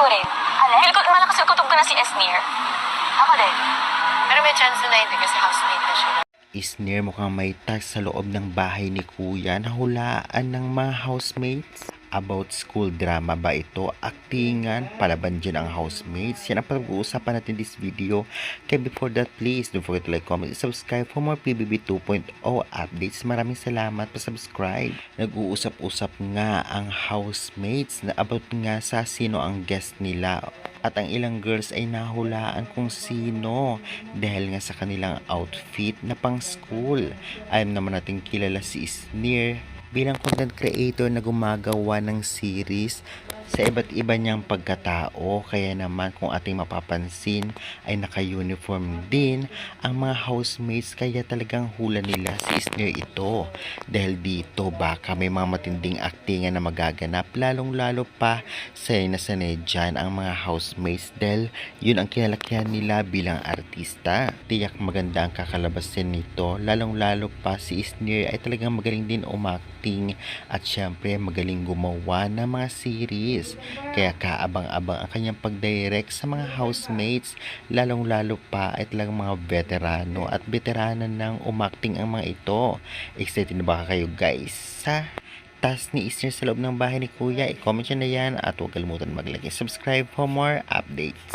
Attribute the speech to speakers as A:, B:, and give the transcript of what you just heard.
A: ko rin. Feel ko, malakas yung kutob ko na si Esnir. Ako din. Pero may chance na hindi kasi housemate na siya.
B: Isner, mukhang may tag sa loob ng bahay ni Kuya. Nahulaan ng mga housemates. About school drama ba ito? Aktingan? Palaban dyan ang housemates? Yan ang pag-uusapan natin this video. Kaya before that, please don't forget to like, comment, and subscribe for more PBB 2.0 updates. Maraming salamat pa subscribe. Nag-uusap-usap nga ang housemates na about nga sa sino ang guest nila. At ang ilang girls ay nahulaan kung sino dahil nga sa kanilang outfit na pang school. Alam naman natin kilala si Isnir bilang content creator na gumagawa ng series sa iba't iba niyang pagkatao. Kaya naman kung ating mapapansin ay naka-uniform din ang mga housemates, kaya talagang hula nila si Isnir ito. Dahil dito baka may mga matinding aktingan na magaganap, lalong-lalo pa sanay na sanay dyan ang mga housemates dahil yun ang kinalakihan nila bilang artista. Tiyak maganda ang kakalabasin nito, lalong-lalo pa si Isnir ay talagang magaling din umakting at syempre magaling gumawa ng mga series. Kaya kaabang-abang ang kanyang pag-direct sa mga housemates, lalong-lalo pa ay talagang mga veterano at veterana ng umakting ang mga ito. Excited na ba kayo guys sa task ni Isnir sa loob ng bahay ni Kuya? I-comment nyo na yan at huwag kalimutan mag-like and subscribe for more updates.